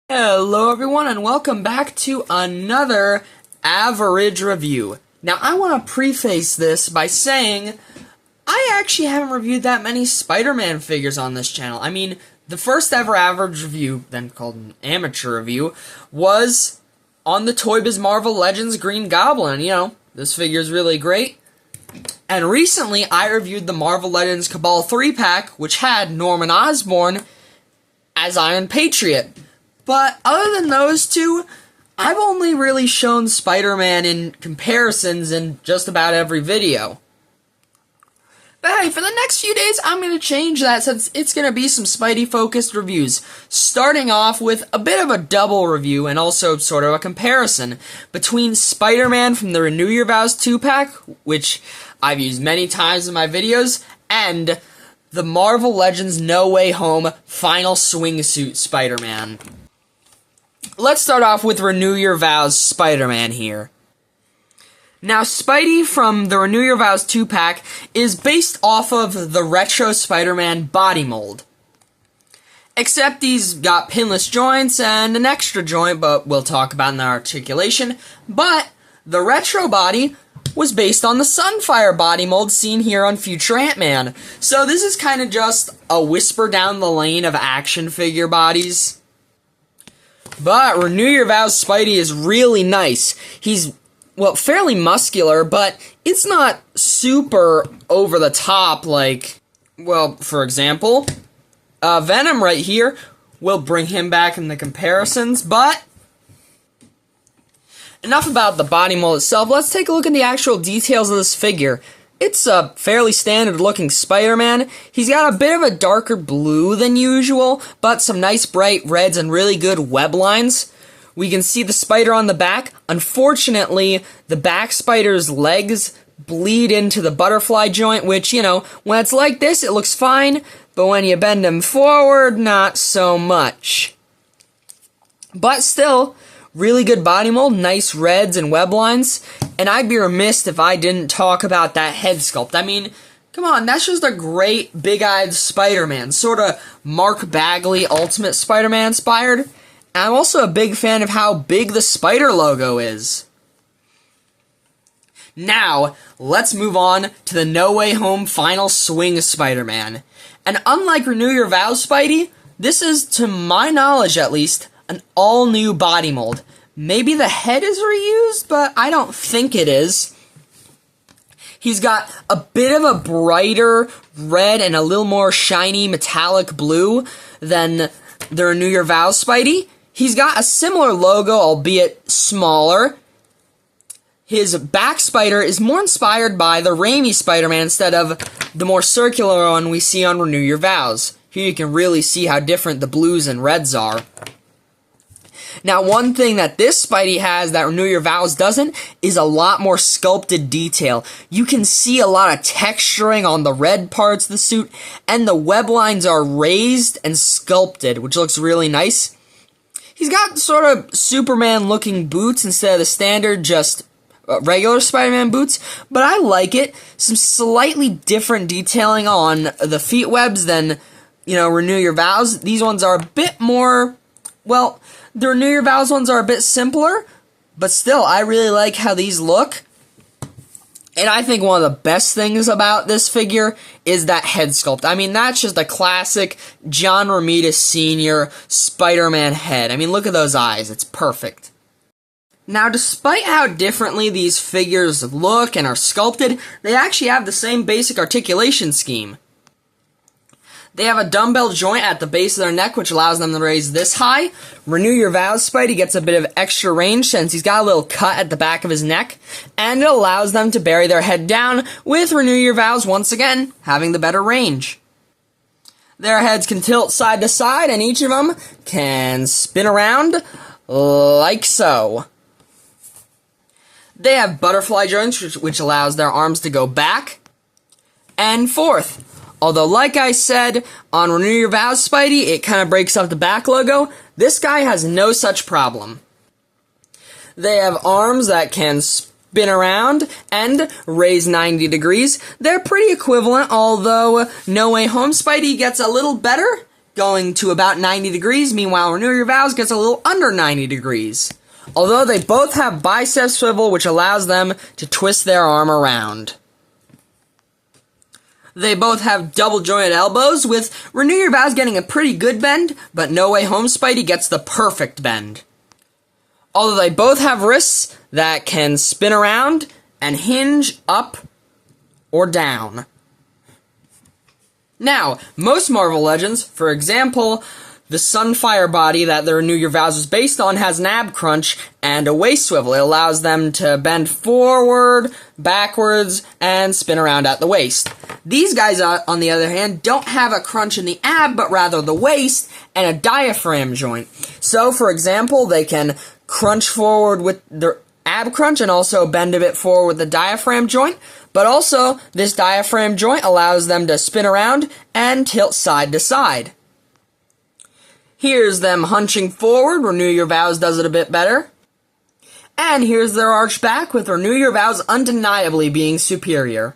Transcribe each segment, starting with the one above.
Hello everyone and welcome back to another average review. Now I want to preface this by saying I actually haven't reviewed that many Spider-Man figures on this channel. I mean, the first ever average review, then called an amateur review, was on the Toy Biz Marvel Legends Green Goblin. You know, this figure's really great. And recently I reviewed the Marvel Legends Cabal 3-pack, which had Norman Osborn as Iron Patriot. But other than those two, I've only really shown Spider-Man in comparisons in just about every video. But hey, for the next few days, I'm going to change that since it's going to be some Spidey-focused reviews. Starting off with a bit of a double review and also sort of a comparison between Spider-Man from the Renew Your Vows 2-pack, which I've used many times in my videos, and the Marvel Legends No Way Home Final Swingsuit Spider-Man. Let's start off with Renew Your Vows Spider-Man here. Now, Spidey from the Renew Your Vows 2-pack is based off of the retro Spider-Man body mold. Except he's got pinless joints and an extra joint, but we'll talk about in the articulation. But the retro body was based on the Sunfire body mold seen here on future Ant-Man. So this is kind of just a whisper down the lane of action figure bodies. But Renew Your Vows Spidey is really nice. He's, well, fairly muscular, but it's not super over the top like, well, for example, Venom right here. We'll bring him back in the comparisons, but enough about the body mold itself. Let's take a look at the actual details of this figure. It's a fairly standard-looking Spider-Man. He's got a bit of a darker blue than usual, but some nice bright reds and really good web lines. We can see the spider on the back. Unfortunately, the back spider's legs bleed into the butterfly joint, which, you know, when it's like this, it looks fine, but when you bend him forward, not so much. But still, really good body mold, nice reds and web lines, and I'd be remiss if I didn't talk about that head sculpt. I mean, come on, that's just a great big-eyed Spider-Man, sort of Mark Bagley Ultimate Spider-Man inspired. And I'm also a big fan of how big the Spider logo is. Now, let's move on to the No Way Home Final Swing Spider-Man. And unlike Renew Your Vows Spidey, this is, to my knowledge at least, an all-new body mold. Maybe the head is reused, but I don't think it is. He's got a bit of a brighter red and a little more shiny metallic blue than the Renew Your Vows Spidey. He's got a similar logo, albeit smaller. His back spider is more inspired by the Raimi Spider-Man instead of the more circular one we see on Renew Your Vows. Here you can really see how different the blues and reds are. Now, one thing that this Spidey has that Renew Your Vows doesn't is a lot more sculpted detail. You can see a lot of texturing on the red parts of the suit, and the web lines are raised and sculpted, which looks really nice. He's got sort of Superman-looking boots instead of the standard, just regular Spider-Man boots, but I like it. Some slightly different detailing on the feet webs than, you know, Renew Your Vows. These ones are a bit more, well, the Renew Your Vows ones are a bit simpler, but still, I really like how these look. And I think one of the best things about this figure is that head sculpt. I mean, that's just a classic John Romita Sr. Spider-Man head. I mean, look at those eyes. It's perfect. Now, despite how differently these figures look and are sculpted, they actually have the same basic articulation scheme. They have a dumbbell joint at the base of their neck, which allows them to raise this high. Renew Your Vows Spidey gets a bit of extra range since he's got a little cut at the back of his neck, and it allows them to bury their head down, with Renew Your Vows once again having the better range. Their heads can tilt side to side, and each of them can spin around like so. They have butterfly joints, which allows their arms to go back and forth. Although, like I said, on Renew Your Vows Spidey, it kind of breaks up the back logo. This guy has no such problem. They have arms that can spin around and raise 90 degrees. They're pretty equivalent, although No Way Home Spidey gets a little better going to about 90 degrees. Meanwhile, Renew Your Vows gets a little under 90 degrees. Although they both have bicep swivel, which allows them to twist their arm around. They both have double jointed elbows, with Renew Your Vows getting a pretty good bend, but No Way Home Spidey gets the perfect bend. Although they both have wrists that can spin around and hinge up or down. Now, most Marvel Legends, for example, the Sunfire body that the Renew Your Vows was based on, has an ab crunch and a waist swivel. It allows them to bend forward, backwards, and spin around at the waist. These guys, on the other hand, don't have a crunch in the ab, but rather the waist and a diaphragm joint. So, for example, they can crunch forward with their ab crunch and also bend a bit forward with the diaphragm joint, but also this diaphragm joint allows them to spin around and tilt side to side. Here's them hunching forward. Renew Your Vows does it a bit better. And here's their arch back, with Renew Your Vows undeniably being superior.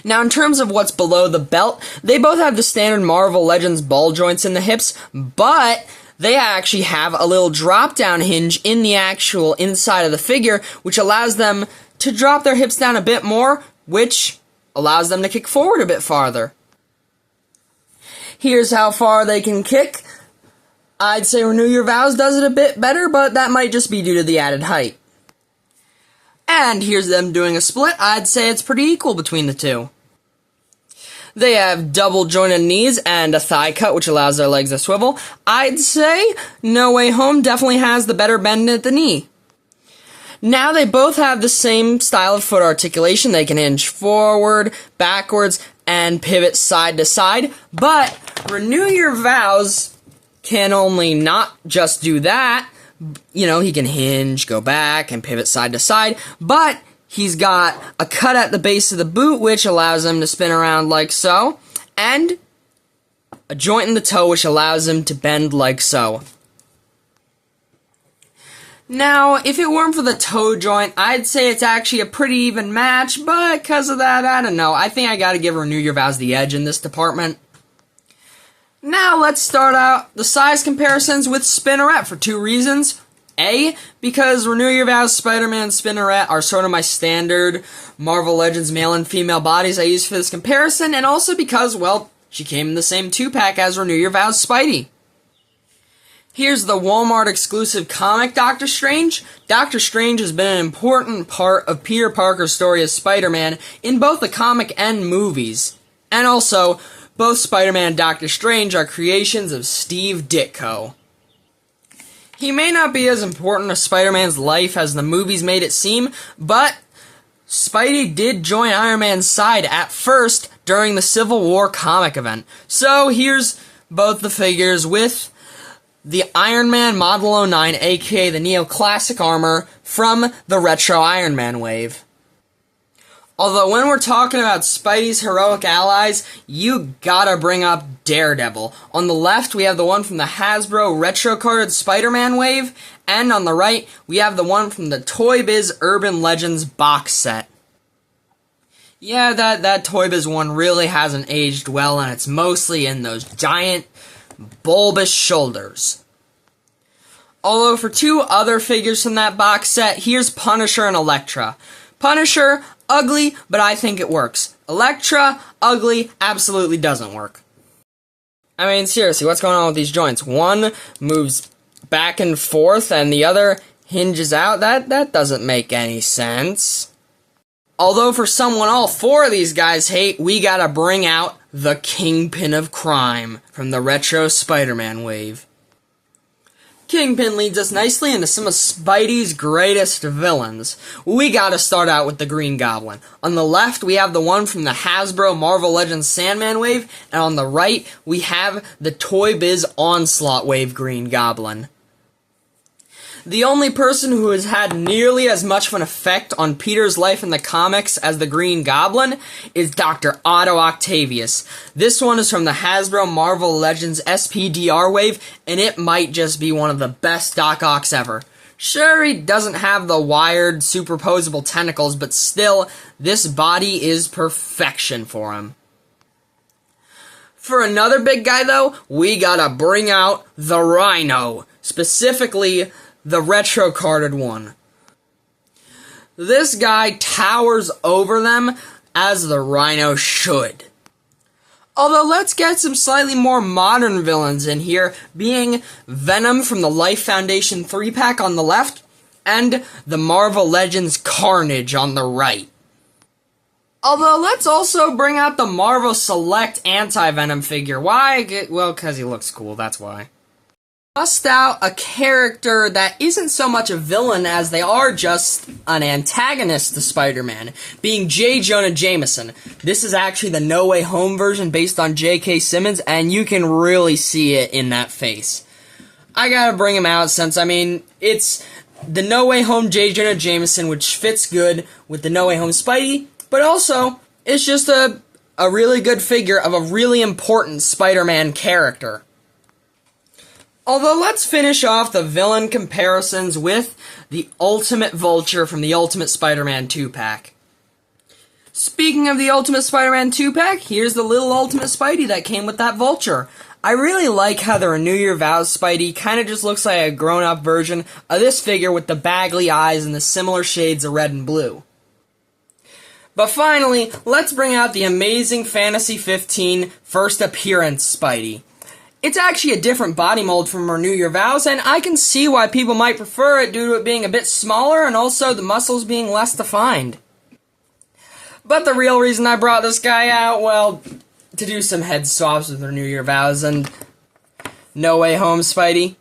Now, in terms of what's below the belt, they both have the standard Marvel Legends ball joints in the hips, but they actually have a little drop-down hinge in the actual inside of the figure, which allows them to drop their hips down a bit more, which allows them to kick forward a bit farther. Here's how far they can kick. I'd say Renew Your Vows does it a bit better, but that might just be due to the added height. And here's them doing a split. I'd say it's pretty equal between the two. They have double jointed knees and a thigh cut, which allows their legs to swivel. I'd say No Way Home definitely has the better bend at the knee. Now they both have the same style of foot articulation. They can hinge forward, backwards, and pivot side to side, but Renew Your Vows can only not just do that. You know, he can hinge, go back, and pivot side to side, but he's got a cut at the base of the boot, which allows him to spin around like so, and a joint in the toe, which allows him to bend like so. Now, if it weren't for the toe joint, I'd say it's actually a pretty even match, but because of that, I don't know. I think I gotta give Renew Your Vows the edge in this department. Now, let's start out the size comparisons with Spinneret for two reasons. A, because Renew Your Vows, Spider-Man, and Spinneret are sort of my standard Marvel Legends male and female bodies I use for this comparison, and also because, well, she came in the same 2-pack as Renew Your Vows Spidey. Here's the Walmart exclusive comic Doctor Strange. Doctor Strange has been an important part of Peter Parker's story as Spider-Man in both the comic and movies. And also, both Spider-Man and Doctor Strange are creations of Steve Ditko. He may not be as important to Spider-Man's life as the movies made it seem, but Spidey did join Iron Man's side at first during the Civil War comic event. So here's both the figures with the Iron Man Model 09, aka the Neoclassic armor from the Retro Iron Man wave. Although when we're talking about Spidey's heroic allies, you gotta bring up Daredevil. On the left, we have the one from the Hasbro retro-carded Spider-Man wave, and on the right, we have the one from the Toy Biz Urban Legends box set. Yeah, that Toy Biz one really hasn't aged well, and it's mostly in those giant bulbous shoulders. Although for two other figures from that box set, here's Punisher and Elektra. Punisher, ugly, but I think it works. Elektra, ugly, absolutely doesn't work. I mean, seriously, what's going on with these joints? One moves back and forth and the other hinges out? That doesn't make any sense. Although for someone all four of these guys hate, we gotta bring out the Kingpin of Crime from the Retro Spider-Man wave. Kingpin leads us nicely into some of Spidey's greatest villains. We gotta start out with the Green Goblin. On the left, we have the one from the Hasbro Marvel Legends Sandman wave, and on the right, we have the Toy Biz Onslaught wave Green Goblin. The only person who has had nearly as much of an effect on Peter's life in the comics as the Green Goblin is Dr. Otto Octavius. This one is from the Hasbro Marvel Legends SPDR wave, and it might just be one of the best Doc Ocks ever. Sure, he doesn't have the wired, superposable tentacles, but still, this body is perfection for him. For another big guy, though, we gotta bring out the Rhino, specifically the retro-carded one. This guy towers over them as the Rhino should. Although let's get some slightly more modern villains in here, being Venom from the Life Foundation 3-pack on the left, and the Marvel Legends Carnage on the right. Although, let's also bring out the Marvel Select Anti-Venom figure. Why? Well, because he looks cool, that's why. Bust out a character that isn't so much a villain as they are just an antagonist to Spider-Man, being J. Jonah Jameson. This is actually the No Way Home version based on J.K. Simmons, and you can really see it in that face. I gotta bring him out since, it's the No Way Home J. Jonah Jameson, which fits good with the No Way Home Spidey, but also, it's just a really good figure of a really important Spider-Man character. Although, let's finish off the villain comparisons with the Ultimate Vulture from the Ultimate Spider-Man 2-pack. Speaking of the Ultimate Spider-Man 2-pack, here's the little Ultimate Spidey that came with that Vulture. I really like how the Renew Your Vows Spidey kind of just looks like a grown-up version of this figure with the baggly eyes and the similar shades of red and blue. But finally, let's bring out the Amazing Fantasy 15 First Appearance Spidey. It's actually a different body mold from Renew Your Vows, and I can see why people might prefer it due to it being a bit smaller and also the muscles being less defined. But the real reason I brought this guy out, well, to do some head swaps with Renew Your Vows and No Way Home Spidey.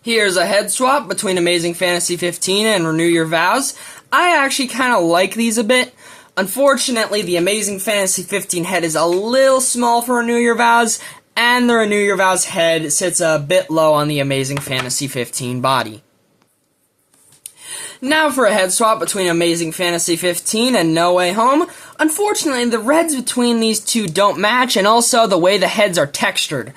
Here's a head swap between Amazing Fantasy 15 and Renew Your Vows. I actually kind of like these a bit. Unfortunately, the Amazing Fantasy 15 head is a little small for Renew Your Vows, and the Renew Your Vows head sits a bit low on the Amazing Fantasy 15 body. Now for a head swap between Amazing Fantasy 15 and No Way Home. Unfortunately, the reds between these two don't match, and also the way the heads are textured.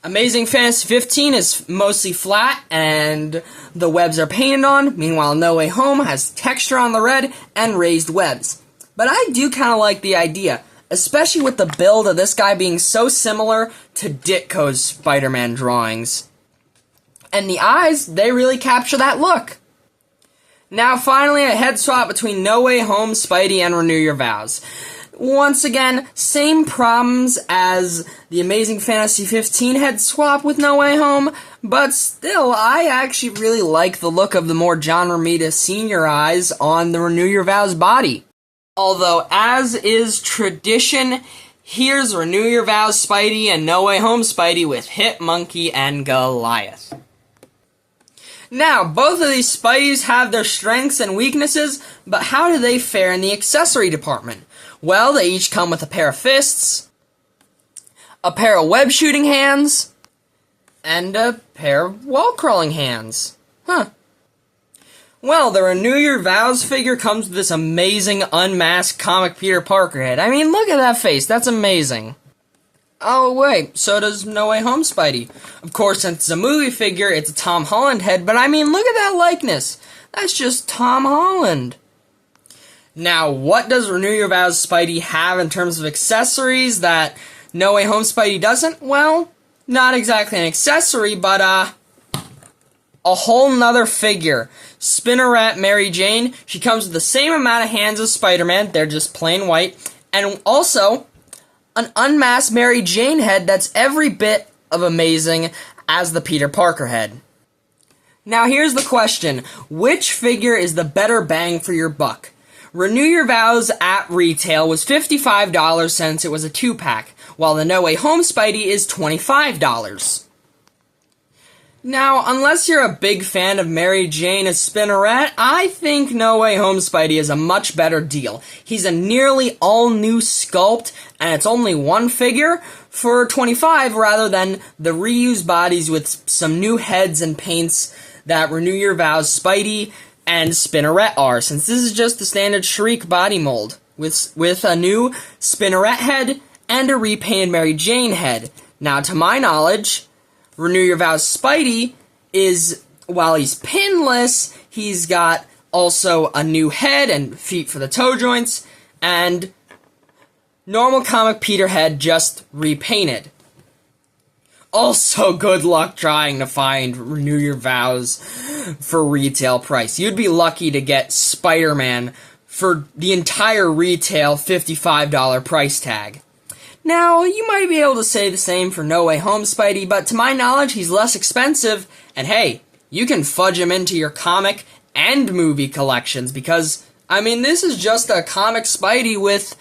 Amazing Fantasy 15 is mostly flat, and the webs are painted on. Meanwhile, No Way Home has texture on the red and raised webs. But I do kind of like the idea, especially with the build of this guy being so similar to Ditko's Spider-Man drawings. And the eyes, they really capture that look. Now finally, a head swap between No Way Home, Spidey, and Renew Your Vows. Once again, same problems as the Amazing Fantasy 15 head swap with No Way Home, but still, I actually really like the look of the more John Romita Sr. eyes on the Renew Your Vows body. Although, as is tradition, here's Renew Your Vows Spidey and No Way Home Spidey with Hit Monkey and Goliath. Now, both of these Spideys have their strengths and weaknesses, but how do they fare in the accessory department? Well, they each come with a pair of fists, a pair of web-shooting hands, and a pair of wall-crawling hands. Well, the Renew Your Vows figure comes with this amazing unmasked comic Peter Parker head. I mean, look at that face, that's amazing. Oh wait, so does No Way Home Spidey. Of course, since it's a movie figure, it's a Tom Holland head, but I mean, look at that likeness. That's just Tom Holland. Now, what does Renew Your Vows Spidey have in terms of accessories that No Way Home Spidey doesn't? Well, not exactly an accessory, but a whole nother figure. Spinneret Mary Jane, she comes with the same amount of hands as Spider-Man, they're just plain white, and also an unmasked Mary Jane head that's every bit of amazing as the Peter Parker head. Now here's the question, which figure is the better bang for your buck? Renew Your Vows at retail was $55 since it was a 2-pack, while the No Way Home Spidey is $25. Now, unless you're a big fan of Mary Jane as Spinneret, I think No Way Home Spidey is a much better deal. He's a nearly all-new sculpt, and it's only one figure for $25 rather than the reused bodies with some new heads and paints that Renew Your Vows Spidey and Spinneret are, since this is just the standard Shriek body mold, with a new Spinneret head and a repainted Mary Jane head. Now, to my knowledge, Renew Your Vows Spidey is, while he's pinless, he's got also a new head and feet for the toe joints, and Normal comic Peter head, just repainted. Also, good luck trying to find Renew Your Vows for retail price. You'd be lucky to get Spider-Man for the entire retail $55 price tag. Now, you might be able to say the same for No Way Home Spidey, but to my knowledge, he's less expensive, and hey, you can fudge him into your comic and movie collections, because, I mean, this is just a comic Spidey with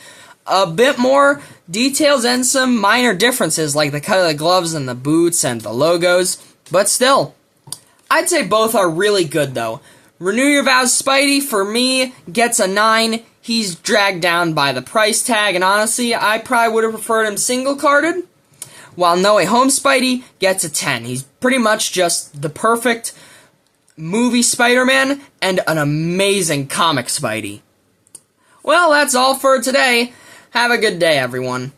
a bit more details and some minor differences, like the cut of the gloves and the boots and the logos, but still, I'd say both are really good, though. Renew Your Vows Spidey, for me, gets a 9. He's dragged down by the price tag, and honestly, I probably would have preferred him single-carded, while No Way Home Spidey gets a 10. He's pretty much just the perfect movie Spider-Man and an amazing comic Spidey. Well, that's all for today. Have a good day, everyone.